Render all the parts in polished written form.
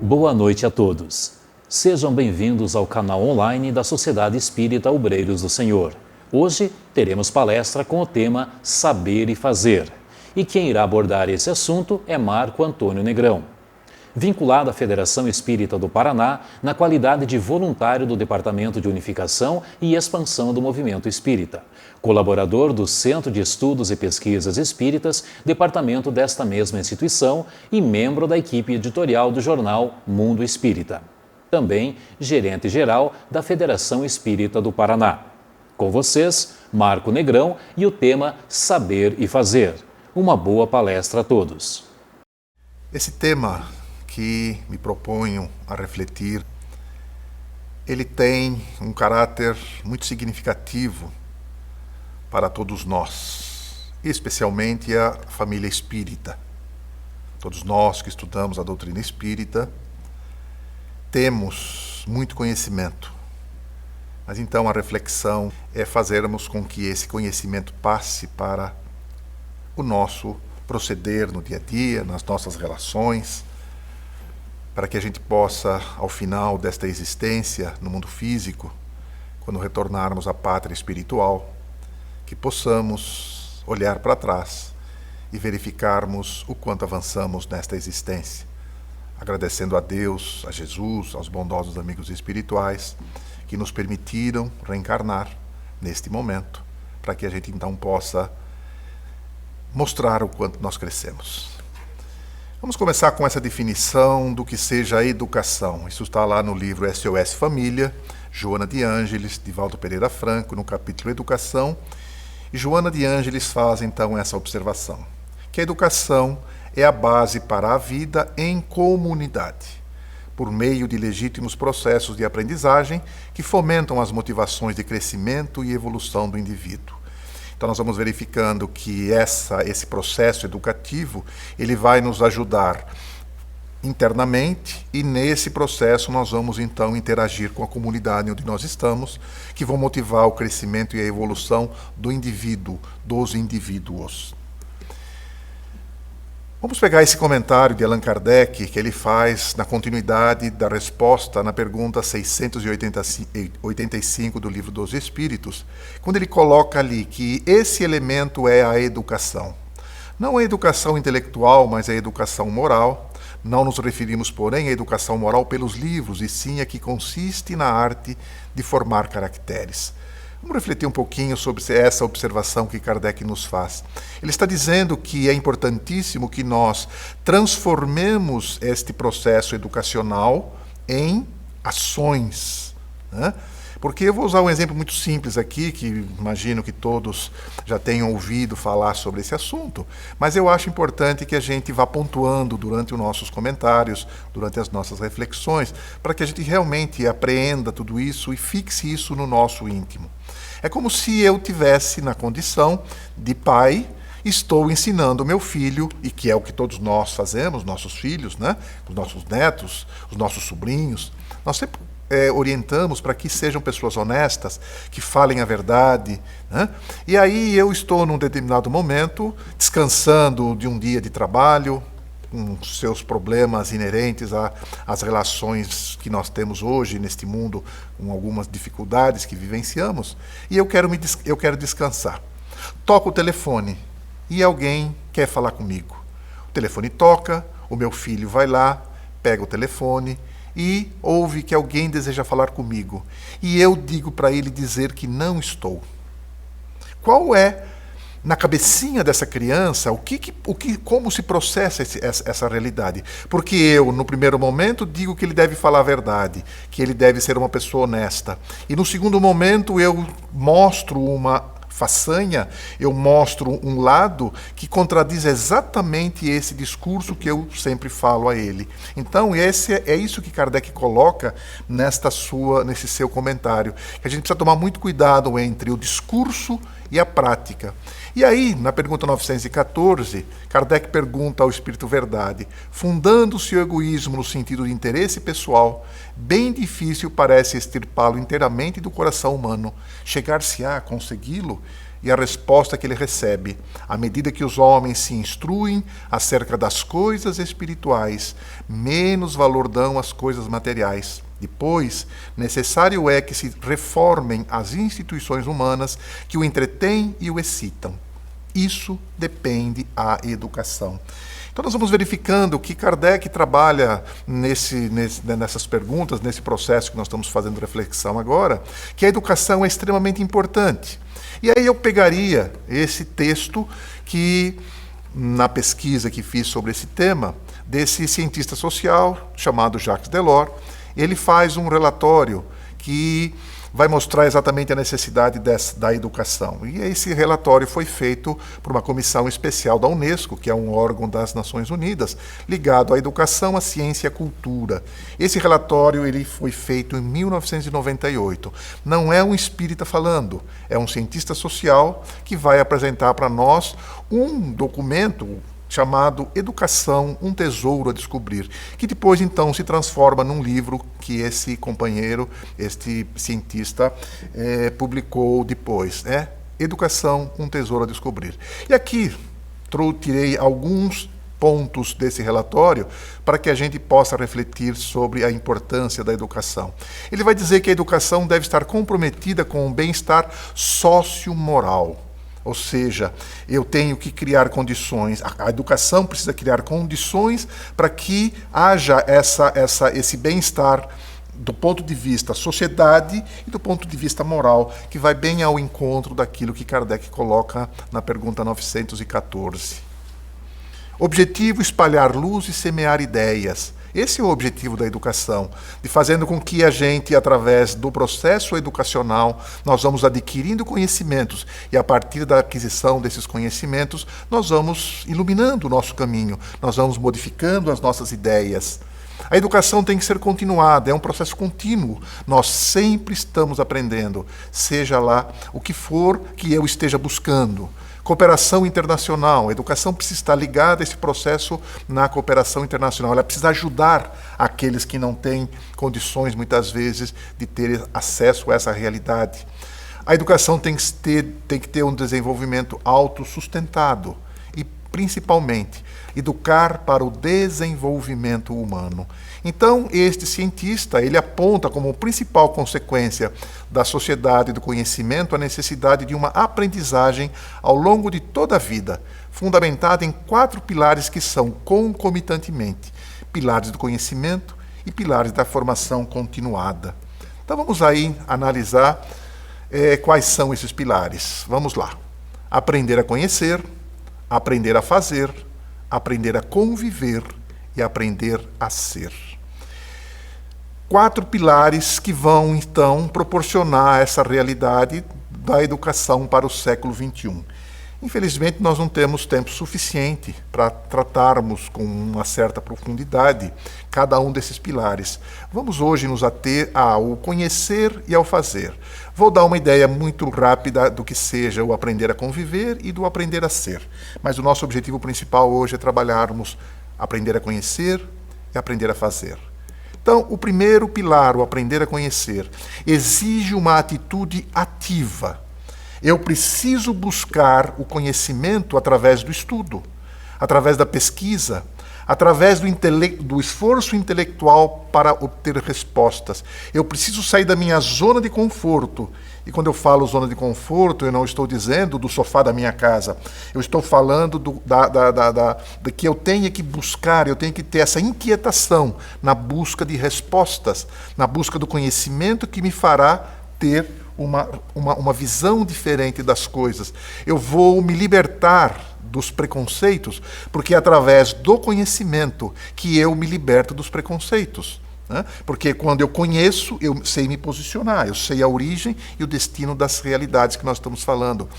Boa noite a todos. Sejam bem-vindos ao canal online da Sociedade Espírita Obreiros do Senhor. Hoje teremos palestra com o tema Saber e Fazer. E quem irá abordar esse assunto é Marco Antônio Negrão. Vinculado à Federação Espírita do Paraná, na qualidade de voluntário do Departamento de Unificação e Expansão do Movimento Espírita. Colaborador do Centro de Estudos e Pesquisas Espíritas, departamento desta mesma instituição e membro da equipe editorial do jornal Mundo Espírita. Também gerente-geral da Federação Espírita do Paraná. Com vocês, Marco Negrão e o tema Saber e Fazer. Uma boa palestra a todos. Esse tema que me proponho a refletir, ele tem um caráter muito significativo para todos nós, especialmente a família espírita. Todos nós que estudamos a doutrina espírita temos muito conhecimento, mas então a reflexão é fazermos com que esse conhecimento passe para o nosso proceder no dia a dia, nas nossas relações, para que a gente possa, ao final desta existência no mundo físico, quando retornarmos à pátria espiritual, que possamos olhar para trás e verificarmos o quanto avançamos nesta existência, agradecendo a Deus, a Jesus, aos bondosos amigos espirituais que nos permitiram reencarnar neste momento, para que a gente então possa mostrar o quanto nós crescemos. Vamos começar com essa definição do que seja a educação. Isso está lá no livro SOS Família, Joana de Ângeles, Divaldo Pereira Franco, no capítulo Educação. E Joana de Ângeles faz então essa observação, que a educação é a base para a vida em comunidade, por meio de legítimos processos de aprendizagem que fomentam as motivações de crescimento e evolução do indivíduo. Então nós vamos verificando que esse processo educativo, ele vai nos ajudar internamente e nesse processo nós vamos então interagir com a comunidade onde nós estamos, que vão motivar o crescimento e a evolução do indivíduo, dos indivíduos. Vamos pegar esse comentário de Allan Kardec, que ele faz na continuidade da resposta na pergunta 685 do Livro dos Espíritos, quando ele coloca ali que esse elemento é a educação. Não a educação intelectual, mas a educação moral. Não nos referimos, porém, à educação moral pelos livros, e sim a que consiste na arte de formar caracteres. Vamos refletir um pouquinho sobre essa observação que Kardec nos faz. Ele está dizendo que é importantíssimo que nós transformemos este processo educacional em ações, né? Porque eu vou usar um exemplo muito simples aqui, que imagino que todos já tenham ouvido falar sobre esse assunto, mas eu acho importante que a gente vá pontuando durante os nossos comentários, durante as nossas reflexões, para que a gente realmente apreenda tudo isso e fixe isso no nosso íntimo. É como se eu tivesse na condição de pai, estou ensinando o meu filho, e que é o que todos nós fazemos, nossos filhos, né? Os nossos netos, os nossos sobrinhos, nós sempre orientamos para que sejam pessoas honestas, que falem a verdade, né? E aí eu estou num determinado momento, descansando de um dia de trabalho, com seus problemas inerentes às relações que nós temos hoje neste mundo, com algumas dificuldades que vivenciamos, e eu quero descansar. Toco o telefone e alguém quer falar comigo. O telefone toca, o meu filho vai lá, pega o telefone e ouve que alguém deseja falar comigo. E eu digo para ele dizer que não estou. Qual é, na cabecinha dessa criança, como se processa essa realidade? Porque eu, no primeiro momento, digo que ele deve falar a verdade, que ele deve ser uma pessoa honesta. E no segundo momento eu mostro uma façanha, eu mostro um lado que contradiz exatamente esse discurso que eu sempre falo a ele. Então, é isso que Kardec coloca nesse seu comentário, que a gente precisa tomar muito cuidado entre o discurso e a prática. E aí, na pergunta 914, Kardec pergunta ao Espírito Verdade: fundando-se o egoísmo no sentido de interesse pessoal, bem difícil parece extirpá-lo inteiramente do coração humano. Chegar-se a consegui-lo? e a resposta que ele recebe. À medida que os homens se instruem acerca das coisas espirituais, menos valor dão às coisas materiais. Depois, necessário é que se reformem as instituições humanas que o entretêm e o excitam. Isso depende da educação. Então nós vamos verificando que Kardec trabalha nessas perguntas, nesse processo que nós estamos fazendo reflexão agora, que a educação é extremamente importante. E aí eu pegaria esse texto que, na pesquisa que fiz sobre esse tema, desse cientista social chamado Jacques Delors, ele faz um relatório que vai mostrar exatamente a necessidade da educação. E esse relatório foi feito por uma comissão especial da Unesco, que é um órgão das Nações Unidas, ligado à educação, à ciência e à cultura. Esse relatório ele foi feito em 1998. Não é um espírita falando, é um cientista social que vai apresentar para nós um documento chamado Educação, um Tesouro a Descobrir, que depois então se transforma num livro que esse companheiro, este cientista, publicou depois, Educação, um Tesouro a Descobrir. E aqui tirei alguns pontos desse relatório para que a gente possa refletir sobre a importância da educação. Ele vai dizer que a educação deve estar comprometida com o bem-estar sociomoral. Ou seja, eu tenho que criar condições, a educação precisa criar condições para que haja esse bem-estar do ponto de vista sociedade e do ponto de vista moral, que vai bem ao encontro daquilo que Kardec coloca na pergunta 914. Objetivo: espalhar luz e semear ideias. Esse é o objetivo da educação, de fazendo com que a gente, através do processo educacional, nós vamos adquirindo conhecimentos e a partir da aquisição desses conhecimentos, nós vamos iluminando o nosso caminho, nós vamos modificando as nossas ideias. A educação tem que ser continuada, é um processo contínuo. Nós sempre estamos aprendendo, seja lá o que for que eu esteja buscando. Cooperação internacional. A educação precisa estar ligada a esse processo na cooperação internacional. Ela precisa ajudar aqueles que não têm condições, muitas vezes, de ter acesso a essa realidade. A educação tem que ter um desenvolvimento autossustentado e, principalmente, educar para o desenvolvimento humano. Então, este cientista, ele aponta como principal consequência da sociedade do conhecimento a necessidade de uma aprendizagem ao longo de toda a vida, fundamentada em 4 pilares que são concomitantemente pilares do conhecimento e pilares da formação continuada. Então, vamos aí analisar quais são esses pilares. Vamos lá. Aprender a conhecer, aprender a fazer, aprender a conviver e aprender a ser. 4 pilares que vão, então, proporcionar essa realidade da educação para o século XXI. Infelizmente, nós não temos tempo suficiente para tratarmos com uma certa profundidade cada um desses pilares. Vamos hoje nos ater ao conhecer e ao fazer. Vou dar uma ideia muito rápida do que seja o aprender a conviver e do aprender a ser. Mas o nosso objetivo principal hoje é trabalharmos aprender a conhecer e aprender a fazer. Então, o primeiro pilar, o aprender a conhecer, exige uma atitude ativa. Eu preciso buscar o conhecimento através do estudo, através da pesquisa, através do esforço intelectual para obter respostas. Eu preciso sair da minha zona de conforto. E quando eu falo zona de conforto, eu não estou dizendo do sofá da minha casa. Eu estou falando de que eu tenho que buscar, eu tenho que ter essa inquietação na busca de respostas, na busca do conhecimento que me fará ter uma visão diferente das coisas. Eu vou me libertar dos preconceitos, porque é através do conhecimento que eu me liberto dos preconceitos. Né? Porque quando eu conheço, eu sei me posicionar, eu sei a origem e o destino das realidades que nós estamos falando.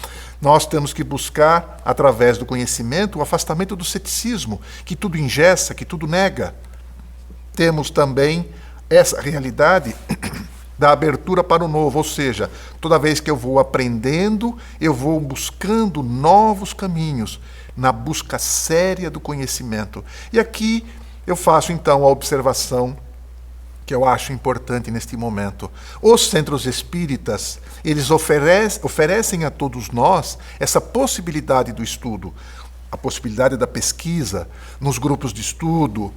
Nós temos que buscar, através do conhecimento, o afastamento do ceticismo, que tudo engessa, que tudo nega. Temos também essa realidade da abertura para o novo, ou seja, toda vez que eu vou aprendendo, eu vou buscando novos caminhos na busca séria do conhecimento. E aqui eu faço então a observação que eu acho importante neste momento. Os centros espíritas, eles oferecem a todos nós essa possibilidade do estudo, a possibilidade da pesquisa nos grupos de estudo,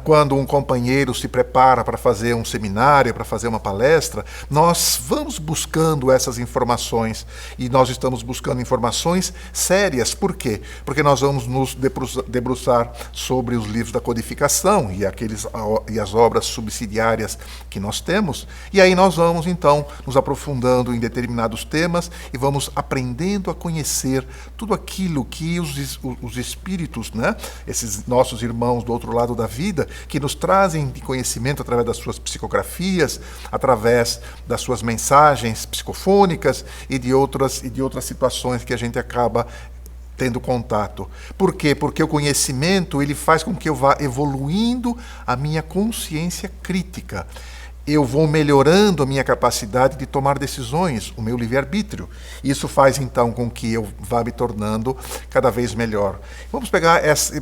quando um companheiro se prepara para fazer um seminário, para fazer uma palestra, nós vamos buscando essas informações e nós estamos buscando informações sérias. Por quê? Porque nós vamos nos debruçar sobre os livros da codificação e as obras subsidiárias que nós temos, e aí nós vamos então nos aprofundando em determinados temas e vamos aprendendo a conhecer tudo aquilo que os espíritos, né, esses nossos irmãos do outro lado da vida, que nos trazem de conhecimento através das suas psicografias, através das suas mensagens psicofônicas e de outras situações que a gente acaba tendo contato. Por quê? Porque o conhecimento ele faz com que eu vá evoluindo a minha consciência crítica. Eu vou melhorando a minha capacidade de tomar decisões, o meu livre-arbítrio. Isso faz, então, com que eu vá me tornando cada vez melhor. Vamos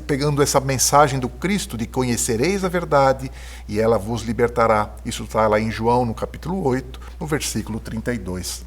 pegando essa mensagem do Cristo de conhecereis a verdade e ela vos libertará. Isso está lá em João, no capítulo 8, no versículo 32.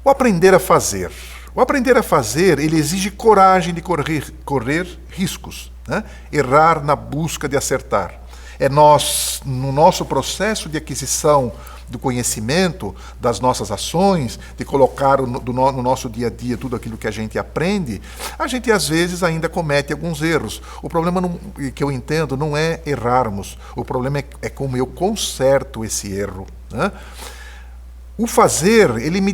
O aprender a fazer. O aprender a fazer, ele exige coragem de correr riscos, né? Errar na busca de acertar. É nós, no nosso processo de aquisição do conhecimento, das nossas ações, de colocar no nosso dia a dia tudo aquilo que a gente aprende, a gente às vezes ainda comete alguns erros. O problema, que eu entendo, não é errarmos, o problema é como eu conserto esse erro, né? O fazer,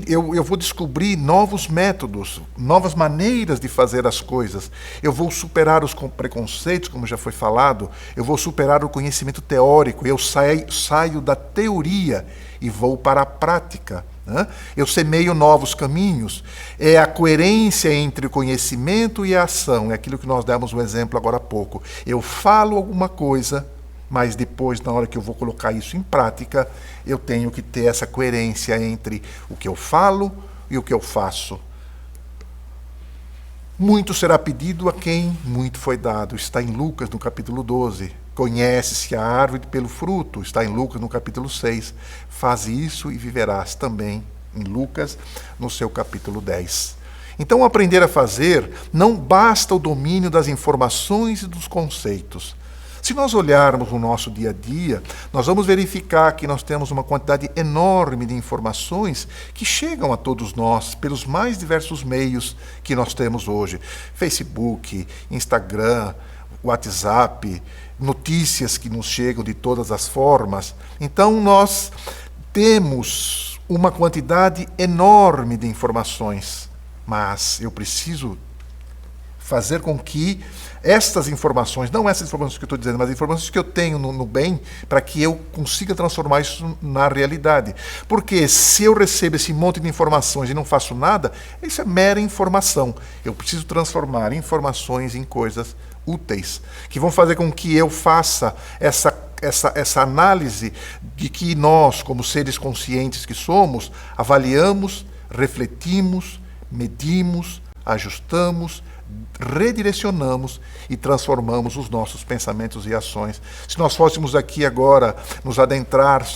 eu vou descobrir novos métodos, novas maneiras de fazer as coisas. Eu vou superar os preconceitos, como já foi falado. Eu vou superar o conhecimento teórico. Eu saio da teoria e vou para a prática, né? Eu semeio novos caminhos. É a coerência entre o conhecimento e a ação. É aquilo que nós demos um exemplo agora há pouco. Eu falo alguma coisa, mas depois, na hora que eu vou colocar isso em prática, eu tenho que ter essa coerência entre o que eu falo e o que eu faço. Muito será pedido a quem muito foi dado. Está em Lucas, no capítulo 12. Conhece-se a árvore pelo fruto. Está em Lucas, no capítulo 6. Faz isso e viverás, também em Lucas, no seu capítulo 10. Então, aprender a fazer não basta o domínio das informações e dos conceitos. Se nós olharmos o nosso dia a dia, nós vamos verificar que nós temos uma quantidade enorme de informações que chegam a todos nós pelos mais diversos meios que nós temos hoje. Facebook, Instagram, WhatsApp, notícias que nos chegam de todas as formas. Então nós temos uma quantidade enorme de informações, mas eu preciso fazer com que estas informações, não essas informações que eu estou dizendo, mas as informações que eu tenho no bem, para que eu consiga transformar isso na realidade. Porque se eu recebo esse monte de informações e não faço nada, isso é mera informação. Eu preciso transformar informações em coisas úteis, que vão fazer com que eu faça essa análise de que nós, como seres conscientes que somos, avaliamos, refletimos, medimos, ajustamos, redirecionamos e transformamos os nossos pensamentos e ações. Se nós fôssemos aqui agora nos adentrar,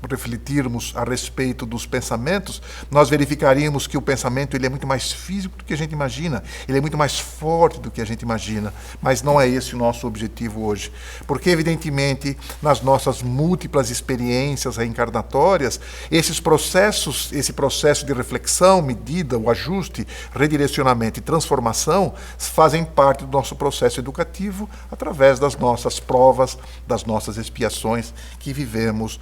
refletirmos a respeito dos pensamentos, nós verificaríamos que o pensamento ele é muito mais físico do que a gente imagina, ele é muito mais forte do que a gente imagina, mas não é esse o nosso objetivo hoje. Porque, evidentemente, nas nossas múltiplas experiências reencarnatórias, esse processo de reflexão, medida, o ajuste, redirecionamento e transformação fazem parte do nosso processo educativo através das nossas provas, das nossas expiações que vivemos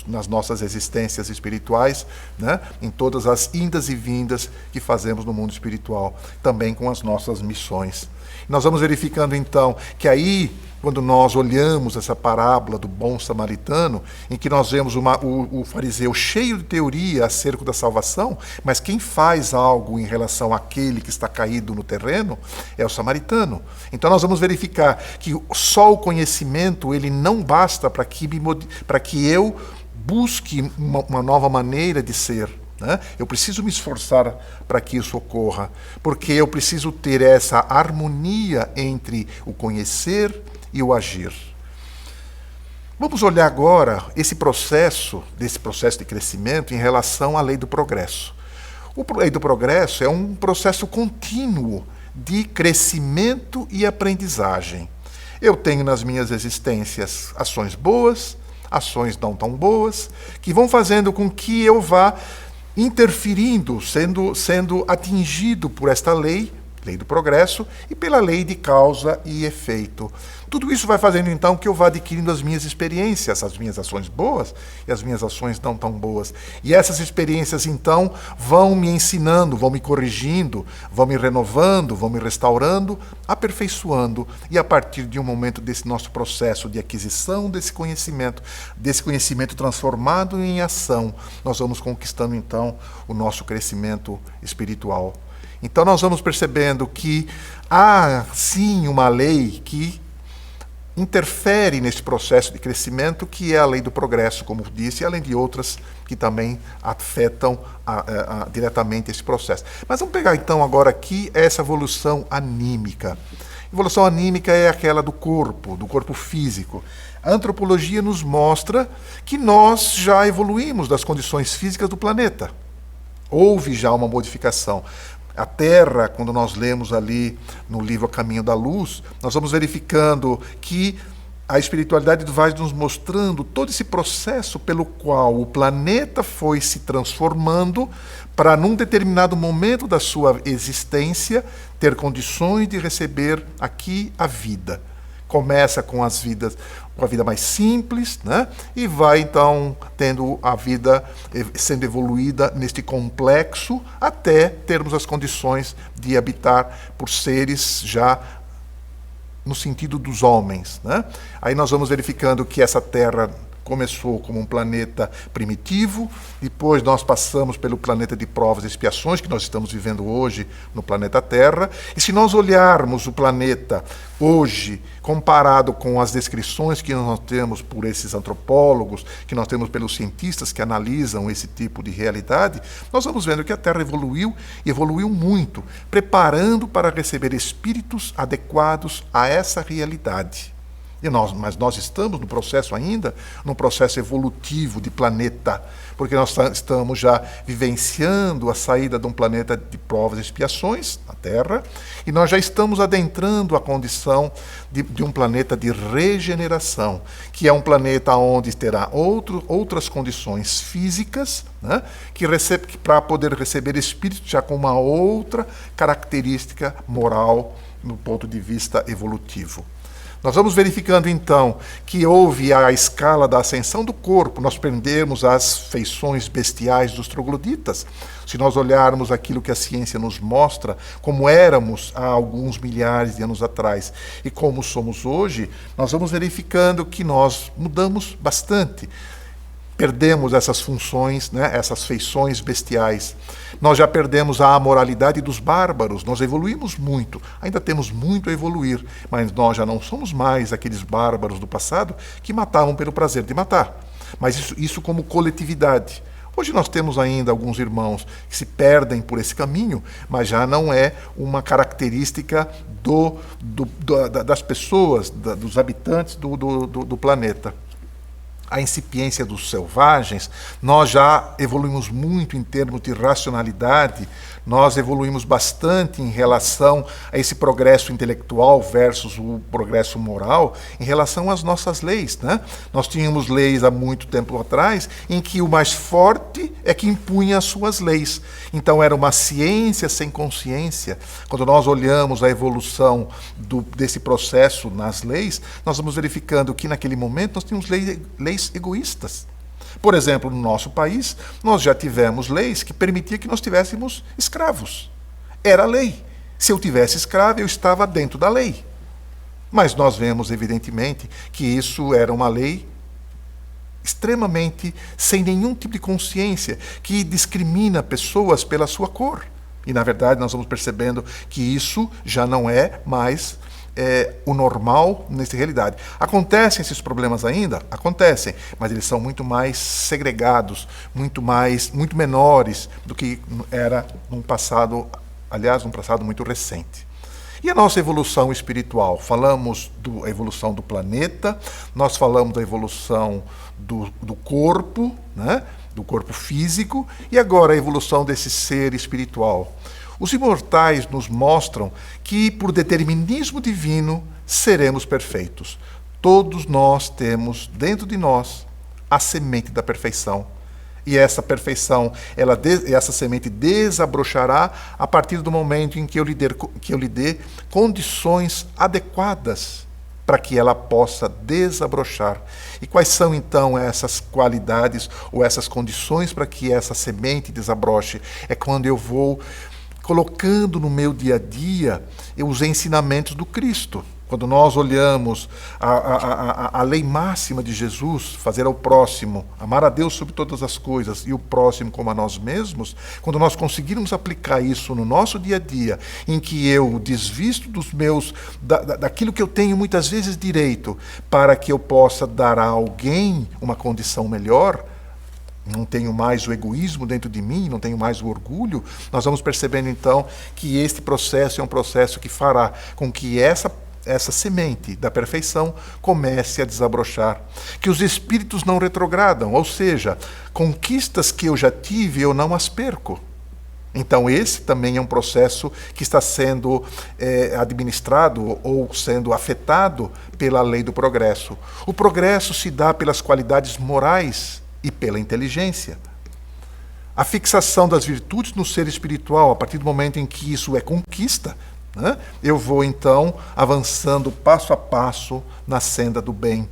nas nossas existências espirituais, né? Em todas as indas e vindas que fazemos no mundo espiritual, também com as nossas missões. Nós vamos verificando então que aí, quando nós olhamos essa parábola do bom samaritano, em que nós vemos o fariseu cheio de teoria acerca da salvação, mas quem faz algo em relação àquele que está caído no terreno é o samaritano. Então nós vamos verificar que só o conhecimento ele não basta para que eu busque uma nova maneira de ser. Eu preciso me esforçar para que isso ocorra, porque eu preciso ter essa harmonia entre o conhecer e o agir. Vamos olhar agora desse processo de crescimento em relação à lei do progresso. A lei do progresso é um processo contínuo de crescimento e aprendizagem. Eu tenho nas minhas existências ações boas, ações não tão boas, que vão fazendo com que eu vá interferindo, sendo atingido por esta lei do progresso, e pela lei de causa e efeito. Tudo isso vai fazendo, então, que eu vá adquirindo as minhas experiências, as minhas ações boas e as minhas ações não tão boas. E essas experiências, então, vão me ensinando, vão me corrigindo, vão me renovando, vão me restaurando, aperfeiçoando. E a partir de um momento desse nosso processo de aquisição desse conhecimento transformado em ação, nós vamos conquistando, então, o nosso crescimento espiritual. Então nós vamos percebendo que há sim uma lei que interfere nesse processo de crescimento, que é a lei do progresso, como disse, além de outras que também afetam diretamente esse processo. Mas vamos pegar então agora aqui essa evolução anímica. Evolução anímica é aquela do corpo físico. A antropologia nos mostra que nós já evoluímos das condições físicas do planeta. Houve já uma modificação. A Terra, quando nós lemos ali no livro A Caminho da Luz, nós vamos verificando que a espiritualidade vai nos mostrando todo esse processo pelo qual o planeta foi se transformando para, num determinado momento da sua existência, ter condições de receber aqui a vida. Começa com a vida mais simples, né? E vai então tendo a vida sendo evoluída neste complexo até termos as condições de habitar por seres já no sentido dos homens, né? Aí nós vamos verificando que essa Terra começou como um planeta primitivo, depois nós passamos pelo planeta de provas e expiações, que nós estamos vivendo hoje no planeta Terra. E se nós olharmos o planeta hoje, comparado com as descrições que nós temos por esses antropólogos, que nós temos pelos cientistas que analisam esse tipo de realidade, nós vamos vendo que a Terra evoluiu, e evoluiu muito, preparando para receber espíritos adequados a essa realidade. Mas nós estamos no processo ainda, num processo evolutivo de planeta, porque nós estamos já vivenciando a saída de um planeta de provas e expiações, a Terra, e nós já estamos adentrando a condição de um planeta de regeneração, que é um planeta onde terá outras condições físicas, né, que para poder receber espíritos já com uma outra característica moral no ponto de vista evolutivo. Nós vamos verificando, então, que houve a escala da ascensão do corpo. Nós perdemos as feições bestiais dos trogloditas. Se nós olharmos aquilo que a ciência nos mostra, como éramos há alguns milhares de anos atrás e como somos hoje, nós vamos verificando que nós mudamos bastante. Perdemos essas funções, né, essas feições bestiais. Nós já perdemos a amoralidade dos bárbaros, nós evoluímos muito, ainda temos muito a evoluir, mas nós já não somos mais aqueles bárbaros do passado que matavam pelo prazer de matar. Mas isso como coletividade. Hoje nós temos ainda alguns irmãos que se perdem por esse caminho, mas já não é uma característica das pessoas, dos habitantes do planeta. A incipiência dos selvagens, nós já evoluímos muito em termos de racionalidade, nós evoluímos bastante em relação a esse progresso intelectual versus o progresso moral, em relação às nossas leis, né? Nós tínhamos leis há muito tempo atrás em que o mais forte é que impunha as suas leis. Então era uma ciência sem consciência. Quando nós olhamos a evolução desse processo nas leis, nós vamos verificando que naquele momento nós tínhamos leis egoístas. Por exemplo, no nosso país, nós já tivemos leis que permitiam que nós tivéssemos escravos. Era lei. Se eu tivesse escravo, eu estava dentro da lei. Mas nós vemos, evidentemente, que isso era uma lei extremamente sem nenhum tipo de consciência, que discrimina pessoas pela sua cor. E, na verdade, nós vamos percebendo que isso já não é mais o normal nessa realidade. Acontecem esses problemas ainda? Acontecem, mas eles são muito mais segregados, muito menores do que era num passado, aliás, num passado muito recente. E a nossa evolução espiritual? Falamos da evolução do planeta, nós falamos da evolução do corpo, né? Do corpo físico, e agora a evolução desse ser espiritual. Os imortais nos mostram que, por determinismo divino, seremos perfeitos. Todos nós temos dentro de nós a semente da perfeição. E essa perfeição, essa semente desabrochará a partir do momento em que eu lhe dê condições adequadas para que ela possa desabrochar. E quais são então essas qualidades ou essas condições para que essa semente desabroche? É quando eu vou colocando no meu dia a dia os ensinamentos do Cristo. Quando nós olhamos a lei máxima de Jesus, fazer ao próximo, amar a Deus sobre todas as coisas e o próximo como a nós mesmos, quando nós conseguirmos aplicar isso no nosso dia a dia, em que eu desvisto daquilo que eu tenho muitas vezes direito, para que eu possa dar a alguém uma condição melhor, não tenho mais o egoísmo dentro de mim, não tenho mais o orgulho, nós vamos percebendo então que este processo é um processo que fará com que essa semente da perfeição comece a desabrochar. Que os espíritos não retrogradam, ou seja, conquistas que eu já tive, eu não as perco. Então esse também é um processo que está sendo administrado ou sendo afetado pela lei do progresso. O progresso se dá pelas qualidades morais e pela inteligência. A fixação das virtudes no ser espiritual, a partir do momento em que isso é conquista, né? Eu vou então avançando passo a passo na senda do bem.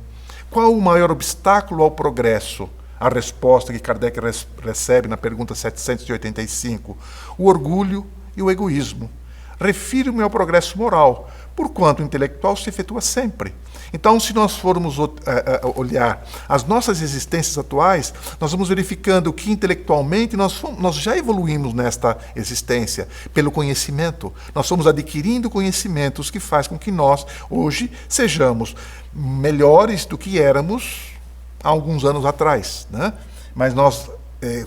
Qual o maior obstáculo ao progresso? A resposta que Kardec recebe na pergunta 785: o orgulho e o egoísmo. Refiro-me ao progresso moral, porquanto o intelectual se efetua sempre. Então, se nós formos olhar as nossas existências atuais, nós vamos verificando que intelectualmente nós já evoluímos nesta existência pelo conhecimento. Nós fomos adquirindo conhecimentos que faz com que nós, hoje, sejamos melhores do que éramos há alguns anos atrás, né? Mas nós,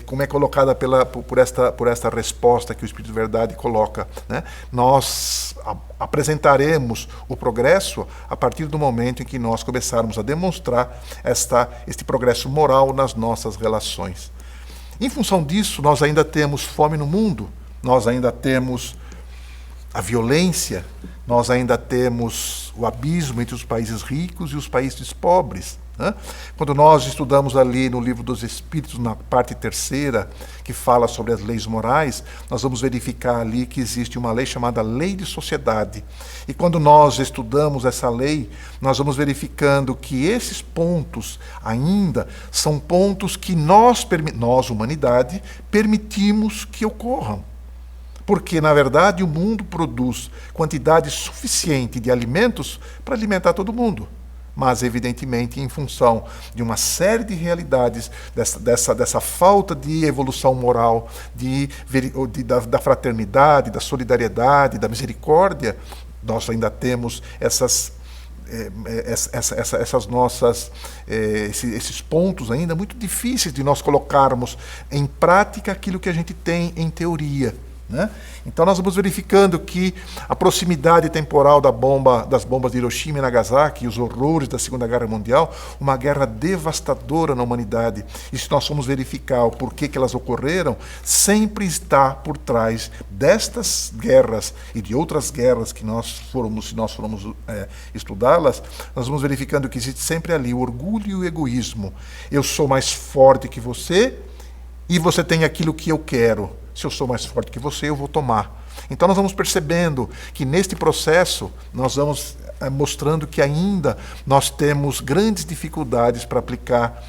como é colocada por esta resposta que o Espírito de Verdade coloca, né? Nós apresentaremos o progresso a partir do momento em que nós começarmos a demonstrar este progresso moral nas nossas relações. Em função disso, nós ainda temos fome no mundo, nós ainda temos a violência, nós ainda temos o abismo entre os países ricos e os países pobres. Quando nós estudamos ali no Livro dos Espíritos, na parte 3ª, que fala sobre as leis morais, nós vamos verificar ali que existe uma lei chamada Lei de Sociedade. E quando nós estudamos essa lei, nós vamos verificando que esses pontos ainda são pontos que nós, humanidade, permitimos que ocorram. Porque, na verdade, o mundo produz quantidade suficiente de alimentos para alimentar todo mundo. Mas, evidentemente, em função de uma série de realidades, dessa falta de evolução moral, da fraternidade, da solidariedade, da misericórdia, nós ainda temos esses pontos ainda muito difíceis de nós colocarmos em prática aquilo que a gente tem em teoria. Né? Então nós vamos verificando que a proximidade temporal das bombas de Hiroshima e Nagasaki e os horrores da Segunda Guerra Mundial, uma guerra devastadora na humanidade, e se nós formos verificar o porquê que elas ocorreram, sempre está por trás destas guerras e de outras guerras que se nós formos estudá-las, nós vamos verificando que existe sempre ali o orgulho e o egoísmo. Eu sou mais forte que você e você tem aquilo que eu quero. Se eu sou mais forte que você, eu vou tomar. Então nós vamos percebendo que neste processo nós vamos mostrando que ainda nós temos grandes dificuldades para aplicar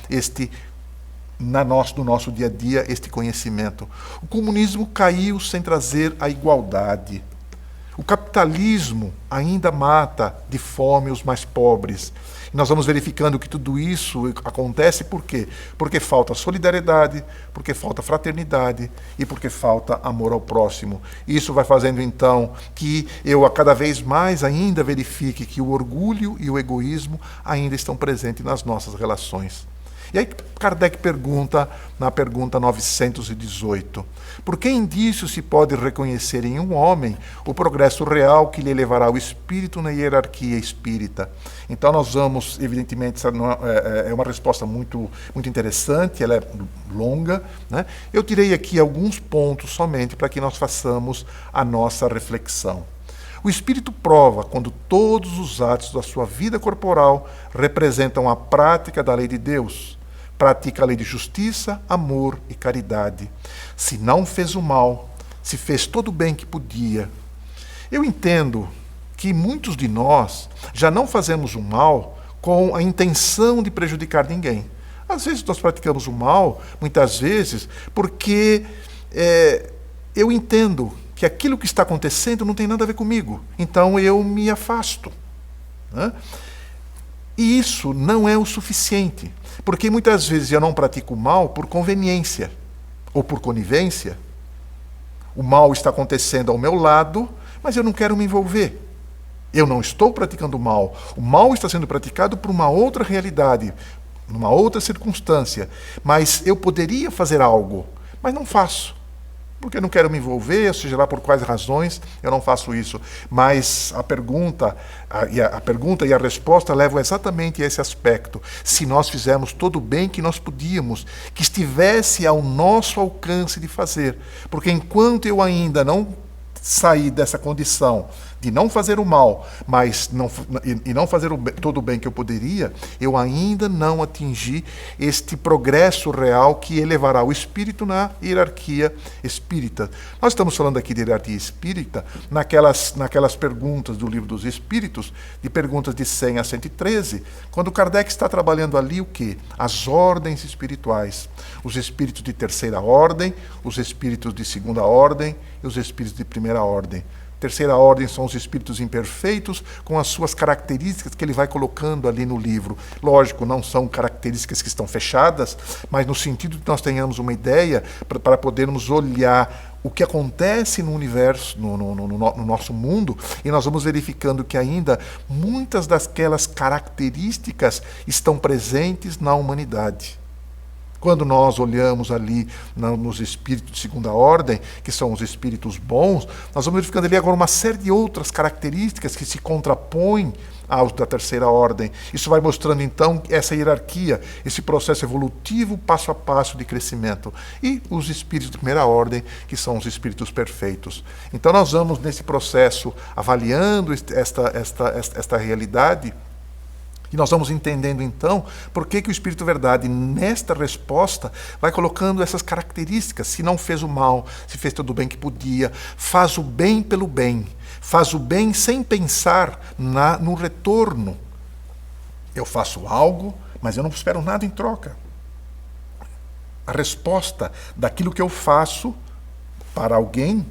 no nosso dia a dia este conhecimento. O comunismo caiu sem trazer a igualdade. O capitalismo ainda mata de fome os mais pobres. E nós vamos verificando que tudo isso acontece por quê? Porque falta solidariedade, porque falta fraternidade e porque falta amor ao próximo. Isso vai fazendo então que eu a cada vez mais ainda verifique que o orgulho e o egoísmo ainda estão presentes nas nossas relações. E aí Kardec pergunta, na pergunta 918, por que indício se pode reconhecer em um homem o progresso real que lhe levará o espírito na hierarquia espírita? Então nós vamos, evidentemente, é uma resposta muito interessante, ela é longa, né? Eu tirei aqui alguns pontos somente para que nós façamos a nossa reflexão. O espírito prova quando todos os atos da sua vida corporal representam a prática da lei de Deus. Pratica a lei de justiça, amor e caridade. Se não fez o mal, se fez todo o bem que podia. Eu entendo que muitos de nós já não fazemos o mal com a intenção de prejudicar ninguém. Às vezes nós praticamos o mal, muitas vezes, porque eu entendo que aquilo que está acontecendo não tem nada a ver comigo. Então eu me afasto, né? E isso não é o suficiente, porque muitas vezes eu não pratico o mal por conveniência ou por conivência. O mal está acontecendo ao meu lado, mas eu não quero me envolver. Eu não estou praticando o mal. O mal está sendo praticado por uma outra realidade, numa outra circunstância. Mas eu poderia fazer algo, mas não faço. Porque eu não quero me envolver, seja lá por quais razões, eu não faço isso. Mas a pergunta e a resposta levam exatamente a esse aspecto. Se nós fizermos todo o bem que nós podíamos, que estivesse ao nosso alcance de fazer. Porque enquanto eu ainda não sair dessa condição de não fazer o mal, mas não fazer todo o bem que eu poderia, eu ainda não atingi este progresso real que elevará o espírito na hierarquia espírita. Nós estamos falando aqui de hierarquia espírita naquelas perguntas do Livro dos Espíritos, de perguntas de 100 a 113, quando Kardec está trabalhando ali o quê? As ordens espirituais. Os espíritos de terceira ordem, os espíritos de segunda ordem e os espíritos de primeira ordem. Terceira ordem são os espíritos imperfeitos, com as suas características que ele vai colocando ali no livro. Lógico, não são características que estão fechadas, mas no sentido de nós tenhamos uma ideia para podermos olhar o que acontece no universo, no nosso mundo, e nós vamos verificando que ainda muitas daquelas características estão presentes na humanidade. Quando nós olhamos ali nos espíritos de segunda ordem, que são os espíritos bons, nós vamos verificando ali agora uma série de outras características que se contrapõem aos da terceira ordem. Isso vai mostrando então essa hierarquia, esse processo evolutivo passo a passo de crescimento. E os espíritos de primeira ordem, que são os espíritos perfeitos. Então nós vamos nesse processo avaliando esta realidade. E nós vamos entendendo, então, por que o Espírito Verdade, nesta resposta, vai colocando essas características. Se não fez o mal, se fez todo o bem que podia, faz o bem pelo bem, faz o bem sem pensar no retorno. Eu faço algo, mas eu não espero nada em troca. A resposta daquilo que eu faço para alguém,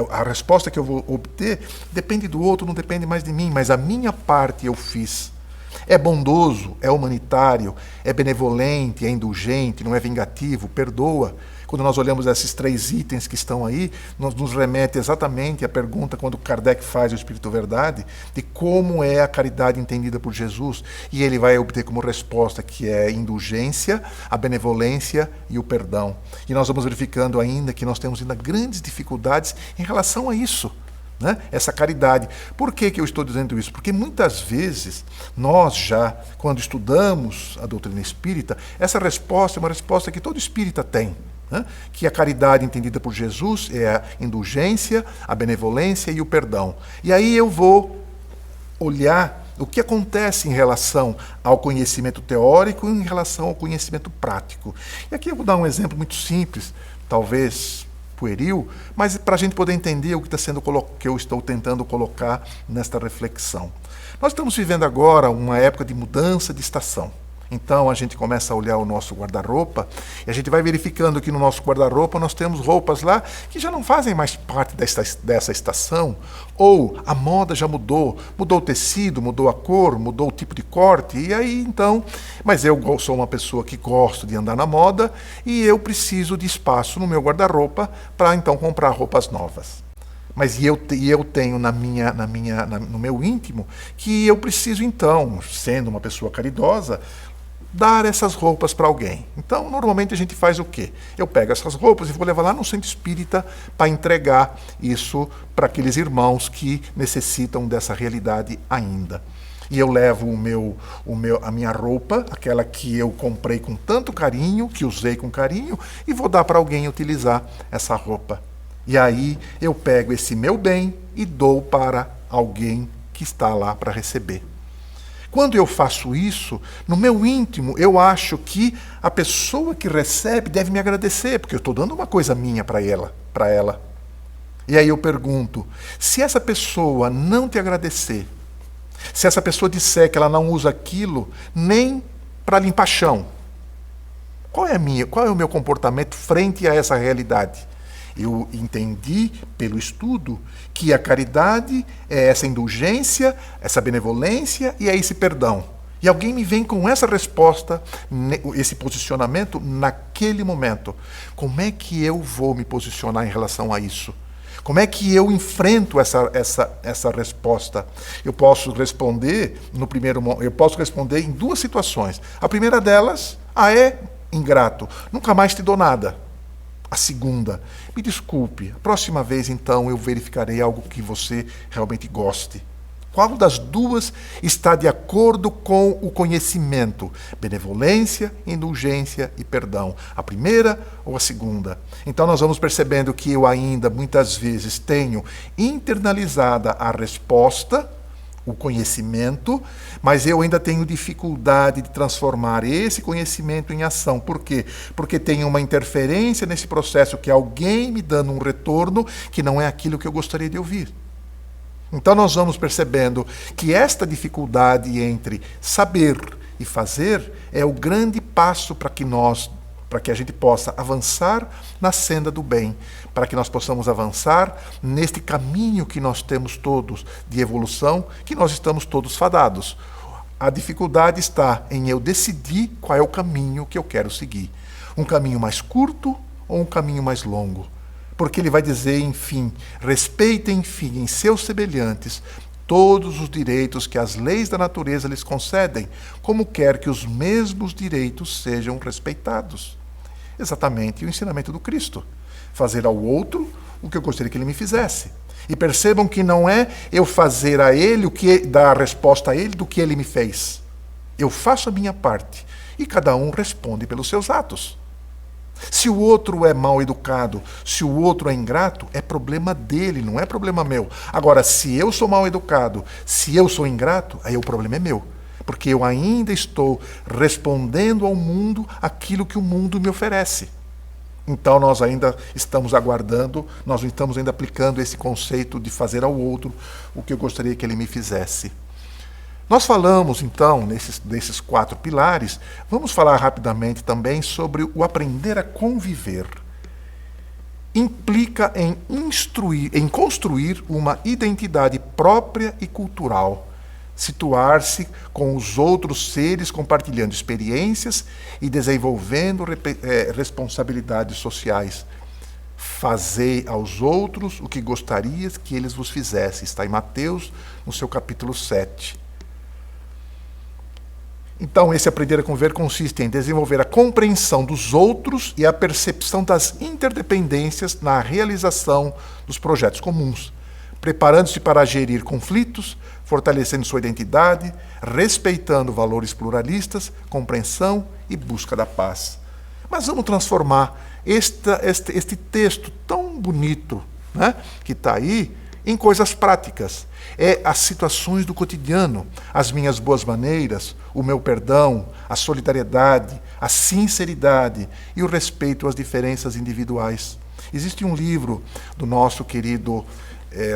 a resposta que eu vou obter depende do outro, não depende mais de mim, mas a minha parte eu fiz. É bondoso, é humanitário, é benevolente, é indulgente, não é vingativo, perdoa. Quando nós olhamos esses 3 itens que estão aí, nos remete exatamente à pergunta quando Kardec faz o Espírito Verdade, de como é a caridade entendida por Jesus. E ele vai obter como resposta que é a indulgência, a benevolência e o perdão. E nós vamos verificando ainda que nós temos ainda grandes dificuldades em relação a isso. Né? Essa caridade. Por que eu estou dizendo isso? Porque muitas vezes nós já, quando estudamos a doutrina espírita, essa resposta é uma resposta que todo espírita tem. Né? Que a caridade entendida por Jesus é a indulgência, a benevolência e o perdão. E aí eu vou olhar o que acontece em relação ao conhecimento teórico e em relação ao conhecimento prático. E aqui eu vou dar um exemplo muito simples, talvez pueril, mas para a gente poder entender o que que eu estou tentando colocar nesta reflexão. Nós estamos vivendo agora uma época de mudança de estação. Então a gente começa a olhar o nosso guarda-roupa e a gente vai verificando que no nosso guarda-roupa nós temos roupas lá que já não fazem mais parte dessa estação, ou a moda já mudou o tecido, mudou a cor, mudou o tipo de corte, e aí então, mas eu sou uma pessoa que gosto de andar na moda e eu preciso de espaço no meu guarda-roupa para então comprar roupas novas. Mas eu tenho no meu íntimo que eu preciso então, sendo uma pessoa caridosa, dar essas roupas para alguém. Então, normalmente a gente faz o quê? Eu pego essas roupas e vou levar lá no centro espírita para entregar isso para aqueles irmãos que necessitam dessa realidade ainda. E eu levo a minha roupa, aquela que eu comprei com tanto carinho, que usei com carinho, e vou dar para alguém utilizar essa roupa. E aí eu pego esse meu bem e dou para alguém que está lá para receber. Quando eu faço isso, no meu íntimo, eu acho que a pessoa que recebe deve me agradecer, porque eu estou dando uma coisa minha para ela. E aí eu pergunto, se essa pessoa não te agradecer, se essa pessoa disser que ela não usa aquilo nem para limpar chão, qual é o meu comportamento frente a essa realidade? Eu entendi pelo estudo que a caridade é essa indulgência, essa benevolência e é esse perdão. E alguém me vem com essa resposta, esse posicionamento naquele momento. Como é que eu vou me posicionar em relação a isso? Como é que eu enfrento essa resposta? Eu posso responder em duas situações. A primeira delas, é ingrato, nunca mais te dou nada. A segunda, me desculpe, a próxima vez então eu verificarei algo que você realmente goste. Qual das duas está de acordo com o conhecimento? Benevolência, indulgência e perdão. A primeira ou a segunda? Então nós vamos percebendo que eu ainda muitas vezes tenho internalizada a resposta, o conhecimento, mas eu ainda tenho dificuldade de transformar esse conhecimento em ação. Por quê? Porque tem uma interferência nesse processo, que é alguém me dando um retorno que não é aquilo que eu gostaria de ouvir. Então nós vamos percebendo que esta dificuldade entre saber e fazer é o grande passo para que a gente possa avançar na senda do bem, para que nós possamos avançar neste caminho que nós temos todos de evolução, que nós estamos todos fadados. A dificuldade está em eu decidir qual é o caminho que eu quero seguir. Um caminho mais curto ou um caminho mais longo? Porque ele vai dizer, enfim, respeitem, enfim, em seus semelhantes todos os direitos que as leis da natureza lhes concedem, como quer que os mesmos direitos sejam respeitados. Exatamente o ensinamento do Cristo. Fazer ao outro o que eu gostaria que ele me fizesse. E percebam que não é eu fazer a ele dar a resposta a ele do que ele me fez. Eu faço a minha parte e cada um responde pelos seus atos. Se o outro é mal educado, se o outro é ingrato, é problema dele, não é problema meu. Agora, se eu sou mal educado, se eu sou ingrato, aí o problema é meu. Porque eu ainda estou respondendo ao mundo aquilo que o mundo me oferece. Então nós ainda estamos aguardando, nós não estamos ainda aplicando esse conceito de fazer ao outro o que eu gostaria que ele me fizesse. Nós falamos, então, desses 4 pilares, vamos falar rapidamente também sobre o aprender a conviver. Implica em construir uma identidade própria e cultural, situar-se com os outros seres, compartilhando experiências e desenvolvendo responsabilidades sociais. Fazei aos outros o que gostarias que eles vos fizessem. Está em Mateus, no seu capítulo 7. Então, esse aprender a conviver consiste em desenvolver a compreensão dos outros e a percepção das interdependências na realização dos projetos comuns, preparando-se para gerir conflitos, fortalecendo sua identidade, respeitando valores pluralistas, compreensão e busca da paz. Mas vamos transformar este texto tão bonito, né, que está aí, em coisas práticas. É as situações do cotidiano, as minhas boas maneiras, o meu perdão, a solidariedade, a sinceridade e o respeito às diferenças individuais. Existe um livro do nosso querido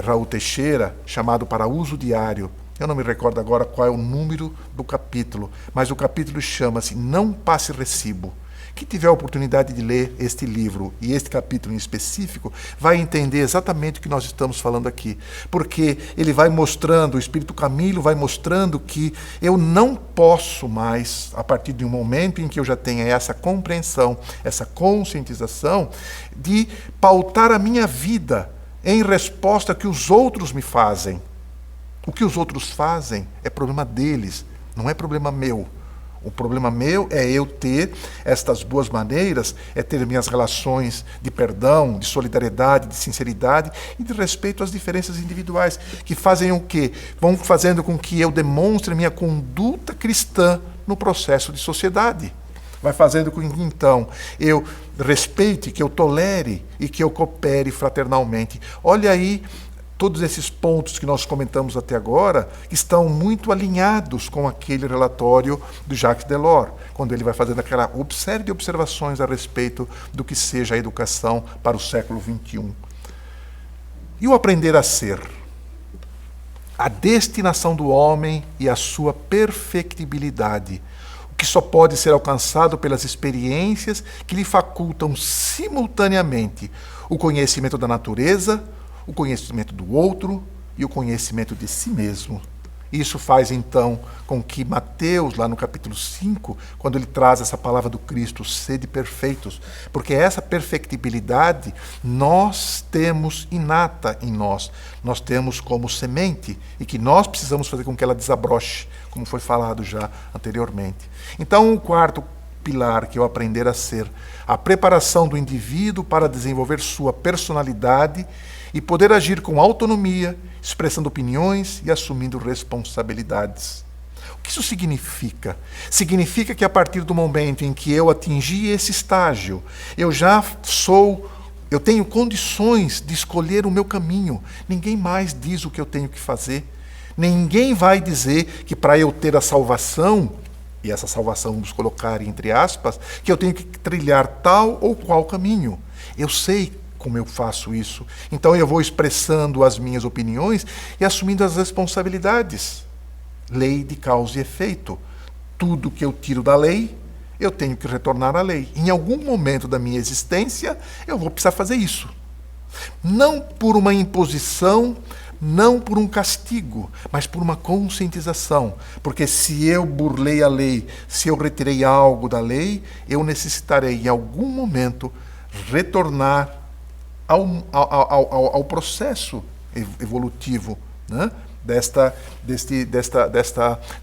Raul Teixeira, chamado Para Uso Diário. Eu não me recordo agora qual é o número do capítulo, mas o capítulo chama-se Não Passe Recibo. Quem tiver a oportunidade de ler este livro e este capítulo em específico, vai entender exatamente o que nós estamos falando aqui. Porque ele vai mostrando, o Espírito Camilo vai mostrando que eu não posso mais, a partir de um momento em que eu já tenha essa compreensão, essa conscientização, de pautar a minha vida em resposta ao que os outros me fazem. O que os outros fazem é problema deles, não é problema meu. O problema meu é eu ter estas boas maneiras, é ter minhas relações de perdão, de solidariedade, de sinceridade e de respeito às diferenças individuais, que fazem o quê? Vão fazendo com que eu demonstre a minha conduta cristã no processo de sociedade. Vai fazendo com que, então, eu respeite, que eu tolere e que eu coopere fraternalmente. Olha aí, todos esses pontos que nós comentamos até agora estão muito alinhados com aquele relatório do Jacques Delors, quando ele vai fazendo aquela série de observações a respeito do que seja a educação para o século XXI. E o aprender a ser? A destinação do homem e a sua perfectibilidade, o que só pode ser alcançado pelas experiências que lhe facultam simultaneamente o conhecimento da natureza, o conhecimento do outro e o conhecimento de si mesmo. Isso faz, então, com que Mateus, lá no capítulo 5, quando ele traz essa palavra do Cristo, sede perfeitos, porque essa perfectibilidade nós temos inata em nós, nós temos como semente e que nós precisamos fazer com que ela desabroche, como foi falado já anteriormente. Então, o quarto pilar que é o aprender a ser, a preparação do indivíduo para desenvolver sua personalidade e poder agir com autonomia, expressando opiniões e assumindo responsabilidades. O que isso significa? Significa que a partir do momento em que eu atingi esse estágio, eu tenho condições de escolher o meu caminho. Ninguém mais diz o que eu tenho que fazer. Ninguém vai dizer que para eu ter a salvação, e essa salvação vamos colocar entre aspas, que eu tenho que trilhar tal ou qual caminho. Eu sei como eu faço isso. Então eu vou expressando as minhas opiniões e assumindo as responsabilidades. Lei de causa e efeito. Tudo que eu tiro da lei, eu tenho que retornar à lei. Em algum momento da minha existência, eu vou precisar fazer isso. Não por uma imposição, não por um castigo, mas por uma conscientização. Porque se eu burlei a lei, se eu retirei algo da lei, eu necessitarei em algum momento retornar ao processo evolutivo, né? desta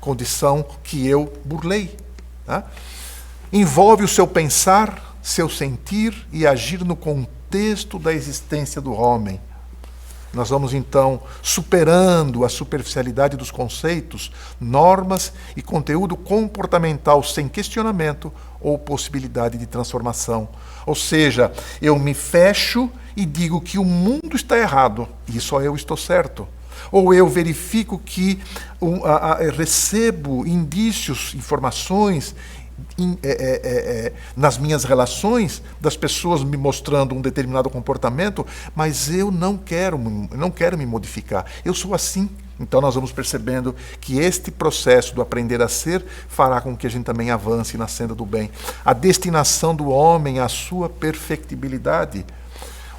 condição que eu burlei. Tá? Envolve o seu pensar, seu sentir e agir no contexto da existência do homem. Nós vamos, então, superando a superficialidade dos conceitos, normas e conteúdo comportamental sem questionamento ou possibilidade de transformação. Ou seja, eu me fecho e digo que o mundo está errado e só eu estou certo. Ou eu verifico que recebo indícios, informações nas minhas relações das pessoas me mostrando um determinado comportamento, mas eu não quero me modificar. Eu sou assim. Então nós vamos percebendo que este processo do aprender a ser fará com que a gente também avance na senda do bem. A destinação do homem à sua perfectibilidade,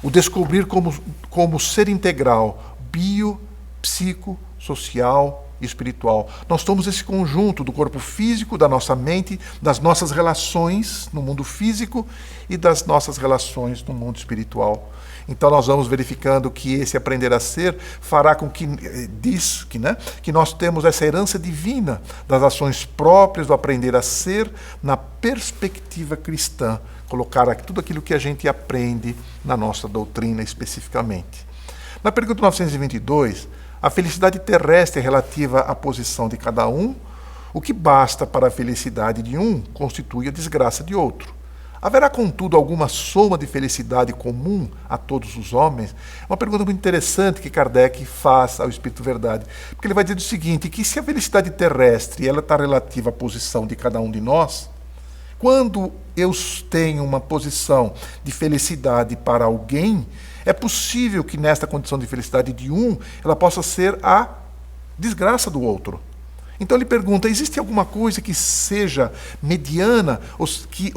o descobrir como ser integral, bio, psico, social e espiritual. Nós somos esse conjunto do corpo físico, da nossa mente, das nossas relações no mundo físico e das nossas relações no mundo espiritual. Então nós vamos verificando que esse aprender a ser fará com que que nós temos essa herança divina das ações próprias do aprender a ser na perspectiva cristã, colocar aqui tudo aquilo que a gente aprende na nossa doutrina especificamente. Na pergunta 922, a felicidade terrestre é relativa à posição de cada um. O que basta para a felicidade de um constitui a desgraça de outro. Haverá, contudo, alguma soma de felicidade comum a todos os homens? É uma pergunta muito interessante que Kardec faz ao Espírito Verdade. Porque ele vai dizer o seguinte, que se a felicidade terrestre ela está relativa à posição de cada um de nós, quando eu tenho uma posição de felicidade para alguém, é possível que nesta condição de felicidade de um, ela possa ser a desgraça do outro. Então ele pergunta, existe alguma coisa que seja mediana, ou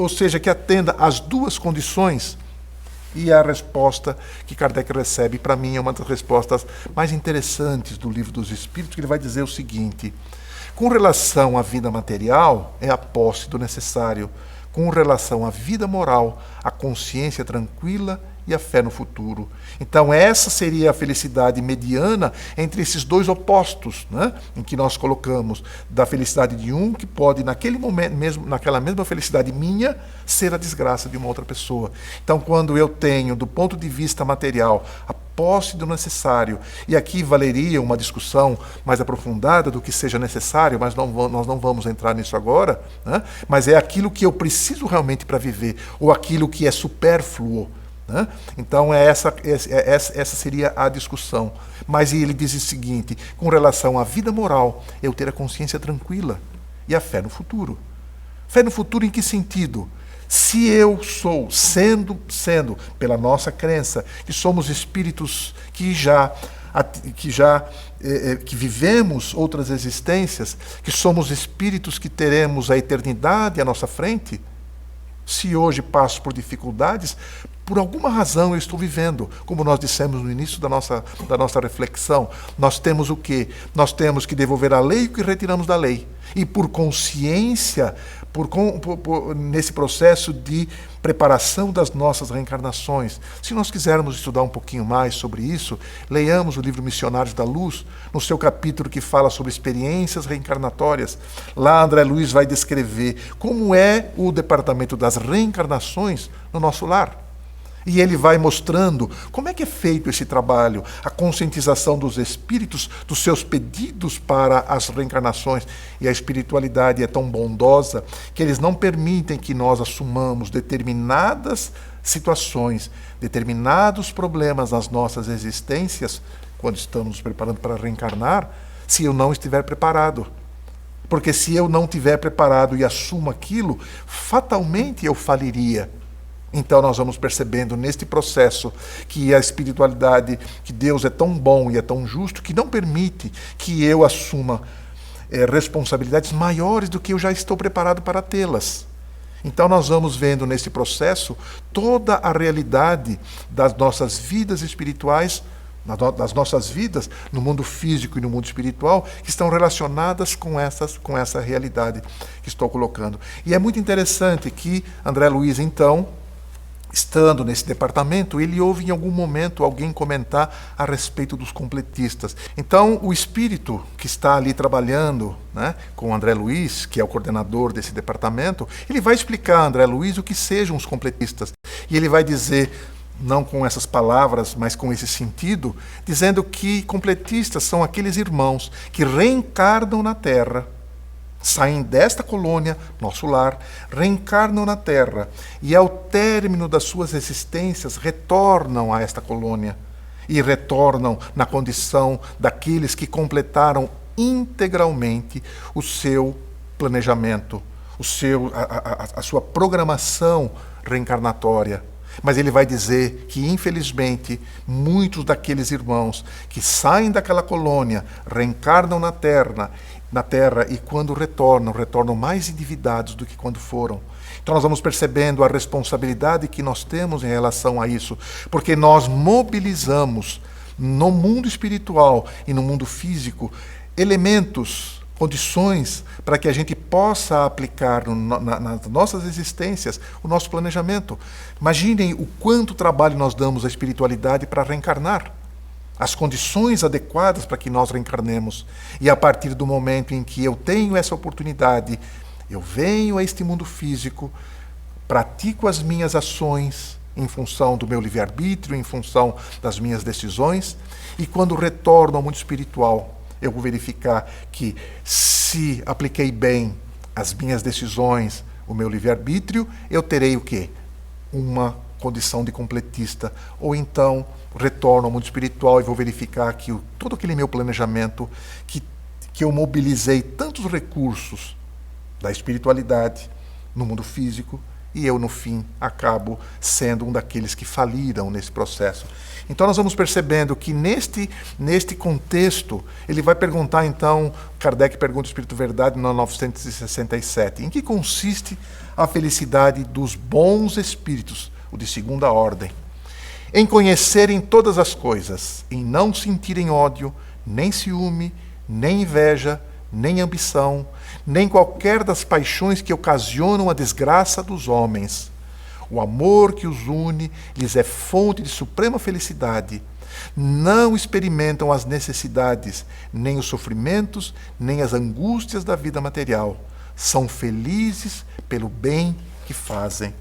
seja, que atenda às duas condições? E a resposta que Kardec recebe, para mim, é uma das respostas mais interessantes do Livro dos Espíritos, que ele vai dizer o seguinte, com relação à vida material, é a posse do necessário. Com relação à vida moral, a consciência tranquila e a fé no futuro. Então essa seria a felicidade mediana entre esses dois opostos, né? Em que nós colocamos da felicidade de um, que pode naquele momento, mesmo naquela mesma felicidade minha, ser a desgraça de uma outra pessoa. Então quando eu tenho, do ponto de vista material, a posse do necessário, e aqui valeria uma discussão mais aprofundada do que seja necessário, mas nós não vamos entrar nisso agora, né? Mas é aquilo que eu preciso realmente para viver, ou aquilo que é supérfluo, né? Então essa seria a discussão. Mas ele diz o seguinte, com relação à vida moral, eu ter a consciência tranquila e a fé no futuro. Fé no futuro em que sentido? Se eu sou, sendo pela nossa crença, que somos espíritos que vivemos outras existências, que somos espíritos que teremos a eternidade à nossa frente, se hoje passo por dificuldades, por alguma razão eu estou vivendo, como nós dissemos no início da nossa reflexão, nós temos o quê? Nós temos que devolver a lei o que retiramos da lei. E por consciência, nesse processo de preparação das nossas reencarnações. Se nós quisermos estudar um pouquinho mais sobre isso, leiamos o livro Missionários da Luz, no seu capítulo que fala sobre experiências reencarnatórias. Lá André Luiz vai descrever como é o departamento das reencarnações no nosso lar. E ele vai mostrando como é que é feito esse trabalho, a conscientização dos espíritos, dos seus pedidos para as reencarnações. E a espiritualidade é tão bondosa que eles não permitem que nós assumamos determinadas situações, determinados problemas nas nossas existências, quando estamos nos preparando para reencarnar, se eu não estiver preparado. Porque se eu não estiver preparado e assumo aquilo, fatalmente eu faliria. Então nós vamos percebendo neste processo que a espiritualidade, que Deus é tão bom e é tão justo, que não permite que eu assuma responsabilidades maiores do que eu já estou preparado para tê-las. Então nós vamos vendo nesse processo toda a realidade das nossas vidas espirituais, das nossas vidas no mundo físico e no mundo espiritual, que estão relacionadas com essa realidade que estou colocando. E é muito interessante que André Luiz, então, estando nesse departamento, ele ouve em algum momento alguém comentar a respeito dos completistas. Então, o espírito que está ali trabalhando, né, com o André Luiz, que é o coordenador desse departamento, ele vai explicar a André Luiz o que sejam os completistas. E ele vai dizer, não com essas palavras, mas com esse sentido, dizendo que completistas são aqueles irmãos que reencarnam na Terra, saem desta colônia, nosso lar, reencarnam na Terra e, ao término das suas existências, retornam a esta colônia e retornam na condição daqueles que completaram integralmente o seu planejamento, a sua programação reencarnatória. Mas ele vai dizer que, infelizmente, muitos daqueles irmãos que saem daquela colônia, reencarnam na Terra e quando retornam mais endividados do que quando foram. Então nós vamos percebendo a responsabilidade que nós temos em relação a isso, porque nós mobilizamos no mundo espiritual e no mundo físico elementos, condições para que a gente possa aplicar nas nossas existências o nosso planejamento. Imaginem o quanto trabalho nós damos à espiritualidade para reencarnar. As condições adequadas para que nós reencarnemos. E a partir do momento em que eu tenho essa oportunidade, eu venho a este mundo físico, pratico as minhas ações em função do meu livre-arbítrio, em função das minhas decisões, e quando retorno ao mundo espiritual, eu vou verificar que, se apliquei bem as minhas decisões, o meu livre-arbítrio, eu terei o quê? Uma condição de completista. Ou então retorno ao mundo espiritual e vou verificar que todo aquele meu planejamento, que eu mobilizei tantos recursos da espiritualidade no mundo físico, e eu, no fim, acabo sendo um daqueles que faliram nesse processo. Então nós vamos percebendo que neste contexto, ele vai perguntar então, Kardec pergunta ao Espírito Verdade no 967, em que consiste a felicidade dos bons espíritos, o de segunda ordem? Em conhecerem todas as coisas, em não sentirem ódio, nem ciúme, nem inveja, nem ambição, nem qualquer das paixões que ocasionam a desgraça dos homens. O amor que os une lhes é fonte de suprema felicidade. Não experimentam as necessidades, nem os sofrimentos, nem as angústias da vida material. São felizes pelo bem que fazem.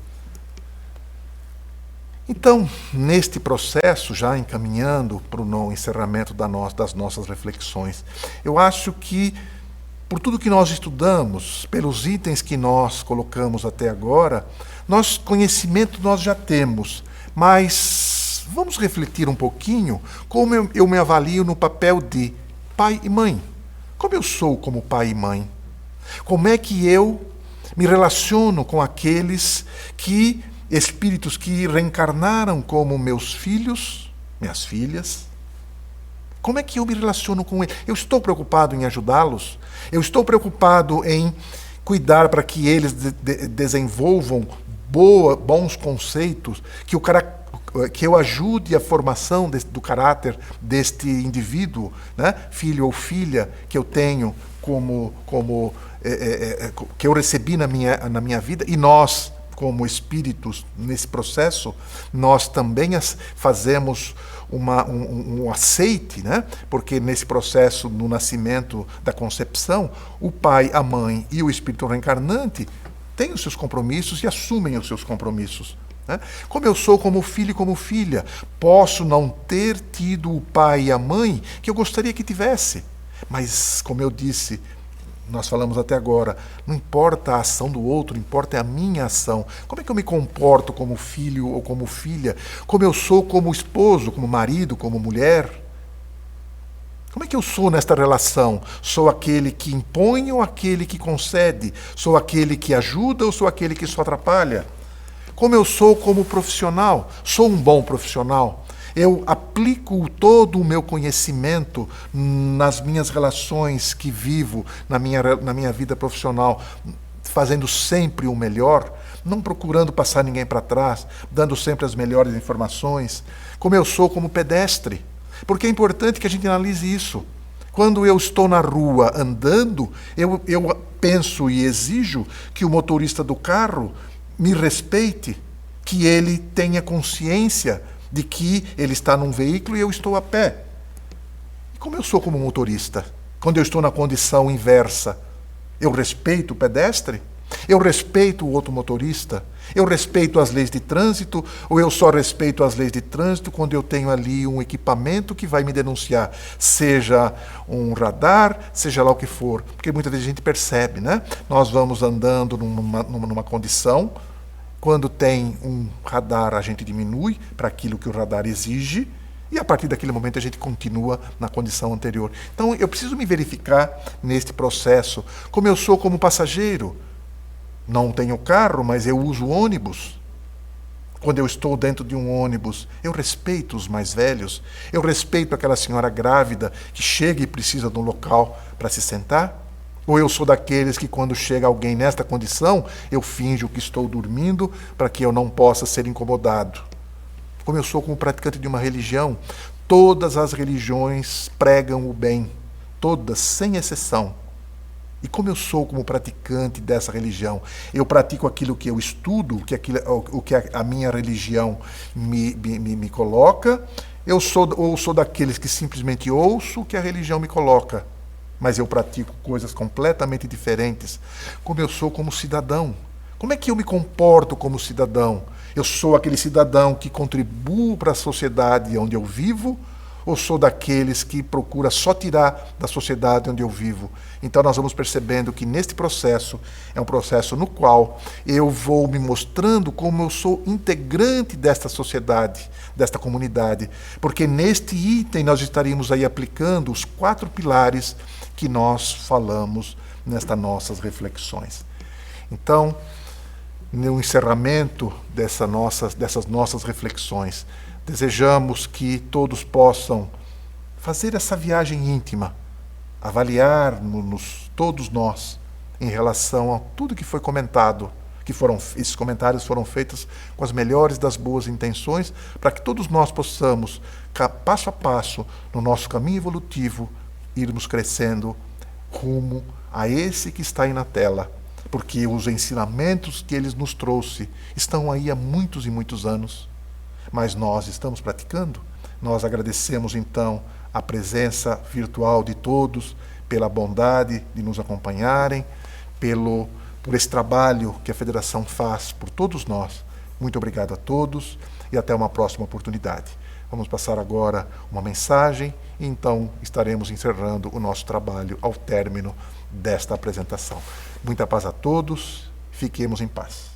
Então, neste processo, já encaminhando para o encerramento das nossas reflexões, eu acho que, por tudo que nós estudamos, pelos itens que nós colocamos até agora, conhecimento nós já temos, mas vamos refletir um pouquinho como eu me avalio no papel de pai e mãe. Como eu sou como pai e mãe? Como é que eu me relaciono com aqueles espíritos que reencarnaram como meus filhos, minhas filhas? Como é que eu me relaciono com eles? Eu estou preocupado em ajudá-los? Eu estou preocupado em cuidar para que eles desenvolvam bons conceitos, que eu ajude a formação do caráter deste indivíduo, né? Filho ou filha que eu tenho que eu recebi na minha vida, e nós, como espíritos, nesse processo, nós também fazemos um aceite, né? Porque nesse processo, no nascimento, da concepção, o pai, a mãe e o espírito reencarnante têm os seus compromissos e assumem os seus compromissos, né? Como eu sou como filho e como filha, posso não ter tido o pai e a mãe que eu gostaria que tivesse, mas, como eu disse, nós falamos até agora, não importa a ação do outro, importa a minha ação. Como é que eu me comporto como filho ou como filha? Como eu sou como esposo, como marido, como mulher? Como é que eu sou nesta relação? Sou aquele que impõe ou aquele que concede? Sou aquele que ajuda ou sou aquele que só atrapalha? Como eu sou como profissional? Sou um bom profissional? Eu aplico todo o meu conhecimento nas minhas relações que vivo, na minha vida profissional, fazendo sempre o melhor, não procurando passar ninguém para trás, dando sempre as melhores informações. Como eu sou como pedestre? Porque é importante que a gente analise isso. Quando eu estou na rua andando, eu penso e exijo que o motorista do carro me respeite, que ele tenha consciência de que ele está num veículo e eu estou a pé. E como eu sou como motorista? Quando eu estou na condição inversa, eu respeito o pedestre? Eu respeito o outro motorista? Eu respeito as leis de trânsito? Ou eu só respeito as leis de trânsito quando eu tenho ali um equipamento que vai me denunciar? Seja um radar, seja lá o que for. Porque muitas vezes a gente percebe, né? Nós vamos andando numa condição. Quando tem um radar, a gente diminui para aquilo que o radar exige, e a partir daquele momento a gente continua na condição anterior. Então, eu preciso me verificar neste processo, como eu sou como passageiro. Não tenho carro, mas eu uso ônibus. Quando eu estou dentro de um ônibus, eu respeito os mais velhos, eu respeito aquela senhora grávida que chega e precisa de um local para se sentar. Ou eu sou daqueles que, quando chega alguém nesta condição, eu finjo que estou dormindo para que eu não possa ser incomodado. Como eu sou como praticante de uma religião, todas as religiões pregam o bem, todas, sem exceção. E como eu sou como praticante dessa religião, eu pratico aquilo que eu estudo, o que a minha religião me coloca, ou sou daqueles que simplesmente ouço o que a religião me coloca, mas eu pratico coisas completamente diferentes. Como eu sou como cidadão? Como é que eu me comporto como cidadão? Eu sou aquele cidadão que contribuo para a sociedade onde eu vivo, ou sou daqueles que procura só tirar da sociedade onde eu vivo? Então nós vamos percebendo que neste processo é um processo no qual eu vou me mostrando como eu sou integrante desta sociedade, desta comunidade, porque neste item nós estaríamos aí aplicando os 4 pilares que nós falamos nestas nossas reflexões. Então, no encerramento dessas nossas reflexões, desejamos que todos possam fazer essa viagem íntima, avaliar-nos todos nós em relação a tudo que foi comentado, esses comentários foram feitos com as melhores das boas intenções, para que todos nós possamos, passo a passo, no nosso caminho evolutivo, irmos crescendo rumo a esse que está aí na tela, porque os ensinamentos que Ele nos trouxe estão aí há muitos e muitos anos, mas nós estamos praticando. Nós agradecemos então a presença virtual de todos, pela bondade de nos acompanharem, por esse trabalho que a Federação faz por todos nós. Muito obrigado a todos e até uma próxima oportunidade. Vamos passar agora uma mensagem e então estaremos encerrando o nosso trabalho ao término desta apresentação. Muita paz a todos, fiquemos em paz.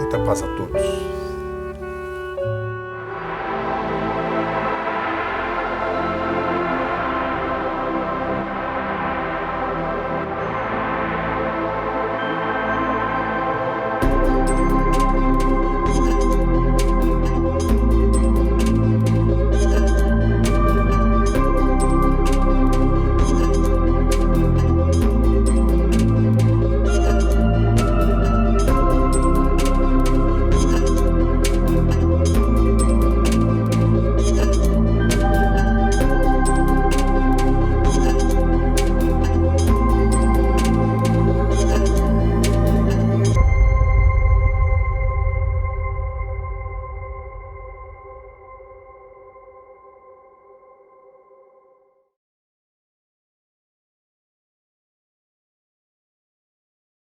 Muita paz a todos.